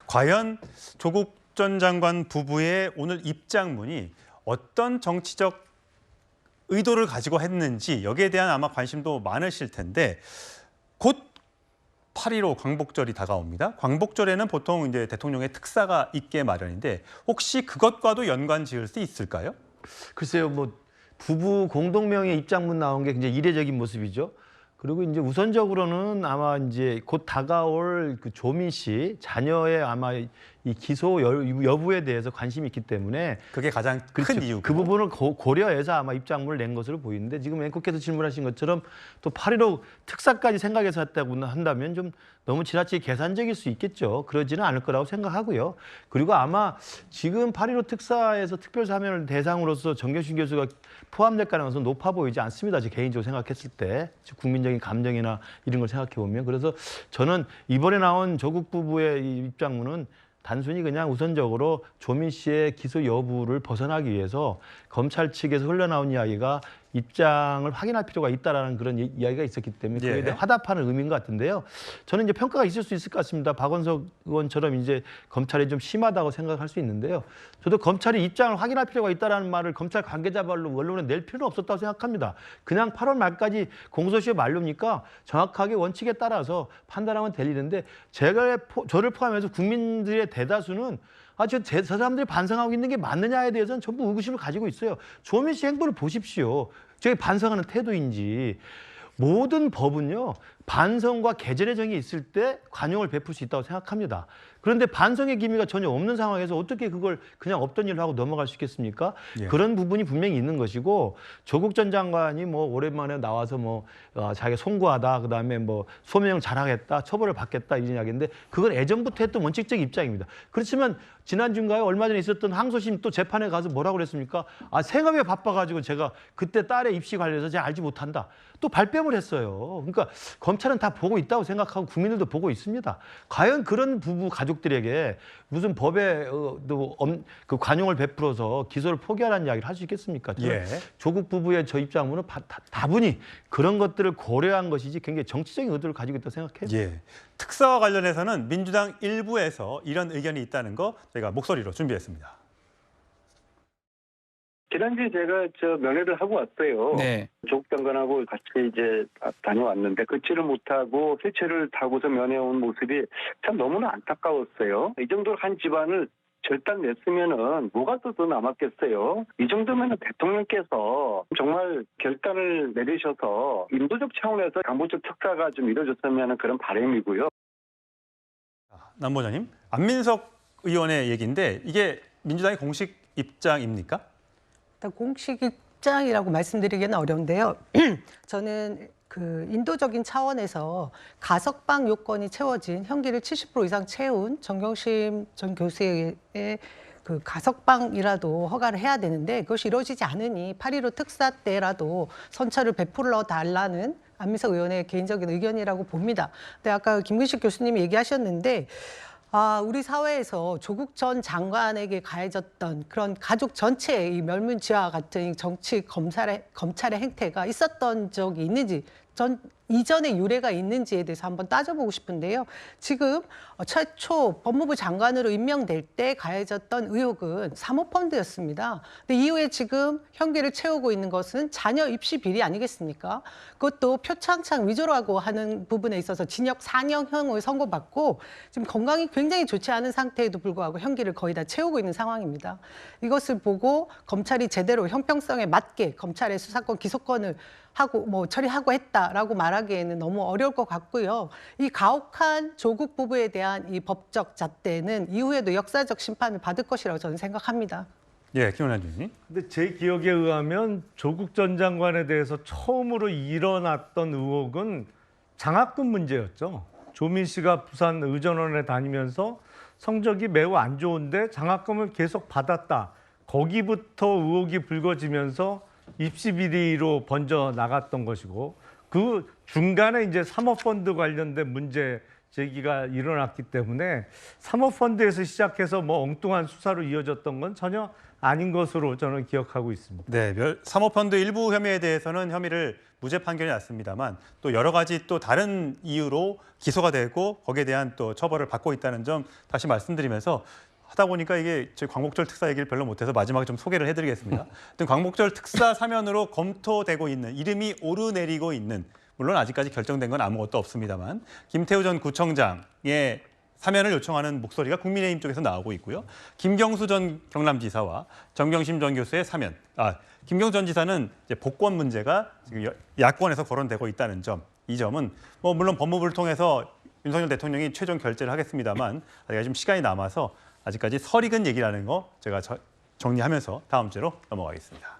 과연 조국 전 장관 부부의 오늘 입장문이 어떤 정치적 의도를 가지고 했는지 여기에 대한 아마 관심도 많으실 텐데 곧 8.15 광복절이 다가옵니다. 광복절에는 보통 이제 대통령의 특사가 있게 마련인데 혹시 그것과도 연관 지을 수 있을까요? 글쎄요, 뭐 부부 공동명의 입장문 나온 게 굉장히 이례적인 모습이죠. 그리고 이제 우선적으로는 아마 이제 곧 다가올 그 조민 씨 자녀의 아마 이 기소 여부에 대해서 관심이 있기 때문에 그게 가장 그렇죠. 큰 이유고. 그 부분을 고려해서 아마 입장문을 낸 것으로 보이는데 지금 앵커께서 질문하신 것처럼 또 8.15 특사까지 생각해서 했다고 한다면 좀 너무 지나치게 계산적일 수 있겠죠. 그러지는 않을 거라고 생각하고요. 그리고 아마 지금 8.15 특사에서 특별사면을 대상으로서 정경심 교수가 포함될 가능성은 높아 보이지 않습니다. 제 개인적으로 생각했을 때 국민적인 감정이나 이런 걸 생각해 보면 그래서 저는 이번에 나온 조국 부부의 이 입장문은 단순히 그냥 우선적으로 조민 씨의 기소 여부를 벗어나기 위해서 검찰 측에서 흘러나온 이야기가 입장을 확인할 필요가 있다라는 그런 이야기가 있었기 때문에 그에 대해 화답하는 의미인 것 같은데요. 저는 이제 평가가 있을 수 있을 것 같습니다. 박원석 의원처럼 이제 검찰이 좀 심하다고 생각할 수 있는데요. 저도 검찰이 입장을 확인할 필요가 있다라는 말을 검찰 관계자 발로 언론에 낼 필요는 없었다고 생각합니다. 그냥 8월 말까지 공소시효 만료니까 정확하게 원칙에 따라서 판단하면 될 일인데 저를 포함해서 국민들의 대다수는 저 사람들이 반성하고 있는 게 맞느냐에 대해서는 전부 의구심을 가지고 있어요. 조민 씨 행보를 보십시오. 저게 반성하는 태도인지. 모든 법은요. 반성과 개전의 정이 있을 때 관용을 베풀 수 있다고 생각합니다. 그런데 반성의 기미가 전혀 없는 상황에서 어떻게 그걸 그냥 없던 일로 하고 넘어갈 수 있겠습니까? 예. 그런 부분이 분명히 있는 것이고 조국 전 장관이 뭐 오랜만에 나와서 자기가 송구하다 그다음에 뭐 소명 잘하겠다 처벌을 받겠다 이런 이야기인데 그건 예전부터 했던 원칙적 입장입니다. 그렇지만 지난주인가요? 얼마 전에 있었던 항소심 또 재판에 가서 뭐라고 그랬습니까? 생업에 바빠가지고 제가 그때 딸의 입시 관련해서 제가 알지 못한다. 또 발뺌을 했어요. 그러니까 검찰은 다 보고 있다고 생각하고 국민들도 보고 있습니다. 과연 그런 부부 가족들에게 무슨 법에 그 관용을 베풀어서 기소를 포기하라는 이야기를 할 수 있겠습니까? 예. 조국 부부의 저 입장문은 다분히 그런 것들을 고려한 것이지 굉장히 정치적인 의도를 가지고 있다고 생각해요. 예. 특사와 관련해서는 민주당 일부에서 이런 의견이 있다는 거 저희가 목소리로 준비했습니다. 지난주에 제가 면회를 하고 왔어요. 네. 조국 장관하고 같이 이제 다녀왔는데 걷지를 못하고 휠체어를 타고서 면회 온 모습이 참 너무나 안타까웠어요. 이 정도로 한 집안을 절단 냈으면은 뭐가 더 남았겠어요. 이 정도면 대통령께서 정말 결단을 내리셔서 인도적 차원에서 강보적 특사가 좀 이루어졌으면 그런 바람이고요. 남보자님, 안민석 의원의 얘기인데 이게 민주당의 공식 입장입니까? 일단 공식 입장이라고 말씀드리기는 어려운데요. 저는 그 인도적인 차원에서 가석방 요건이 채워진 형기를 70% 이상 채운 정경심 전 교수의 그 가석방이라도 허가를 해야 되는데 그것이 이루어지지 않으니 8.15 특사 때라도 선처를 베풀어 달라는 안민석 의원의 개인적인 의견이라고 봅니다. 근데 아까 김근식 교수님이 얘기하셨는데 우리 사회에서 조국 전 장관에게 가해졌던 그런 가족 전체의 이 멸문지와 같은 정치 검찰의 행태가 있었던 적이 있는지 이전에 유례가 있는지에 대해서 한번 따져보고 싶은데요. 지금 최초 법무부 장관으로 임명될 때 가해졌던 의혹은 사모펀드였습니다. 근데 이후에 지금 형기를 채우고 있는 것은 자녀 입시 비리 아니겠습니까? 그것도 표창장 위조라고 하는 부분에 있어서 징역 4년형을 선고받고 지금 건강이 굉장히 좋지 않은 상태에도 불구하고 형기를 거의 다 채우고 있는 상황입니다. 이것을 보고 검찰이 제대로 형평성에 맞게 검찰의 수사권 기소권을 처리하고 했다라고 말하기에는 너무 어려울 것 같고요. 이 가혹한 조국 부부에 대한 이 법적 잣대는 이후에도 역사적 심판을 받을 것이라고 저는 생각합니다. 예, 김원환 교수님. 근데 제 기억에 의하면 조국 전 장관에 대해서 처음으로 일어났던 의혹은 장학금 문제였죠. 조민 씨가 부산 의전원에 다니면서 성적이 매우 안 좋은데 장학금을 계속 받았다. 거기부터 의혹이 불거지면서 입시 비리로 번져 나갔던 것이고 그 중간에 이제 사모펀드 관련된 문제 제기가 일어났기 때문에 사모펀드에서 시작해서 뭐 엉뚱한 수사로 이어졌던 건 전혀 아닌 것으로 저는 기억하고 있습니다. 네, 사모펀드 일부 혐의에 대해서는 혐의를 무죄 판결이 났습니다만 또 여러 가지 또 다른 이유로 기소가 되고 거기에 대한 또 처벌을 받고 있다는 점 다시 말씀드리면서 하다 보니까 이게 저희 광복절 특사 얘기를 별로 못해서 마지막에 좀 소개를 해드리겠습니다. 하여튼 광복절 특사 사면으로 검토되고 있는 이름이 오르내리고 있는 물론 아직까지 결정된 건 아무것도 없습니다만 김태우 전 구청장의 사면을 요청하는 목소리가 국민의힘 쪽에서 나오고 있고요. 김경수 전 경남지사와 정경심 전 교수의 사면. 김경수 전 지사는 이제 복권 문제가 지금 야권에서 거론되고 있다는 점. 이 점은 뭐 물론 법무부를 통해서 윤석열 대통령이 최종 결재를 하겠습니다만 아직 좀 시간이 남아서 아직까지 설익은 얘기라는 거 제가 정리하면서 다음 주로 넘어가겠습니다.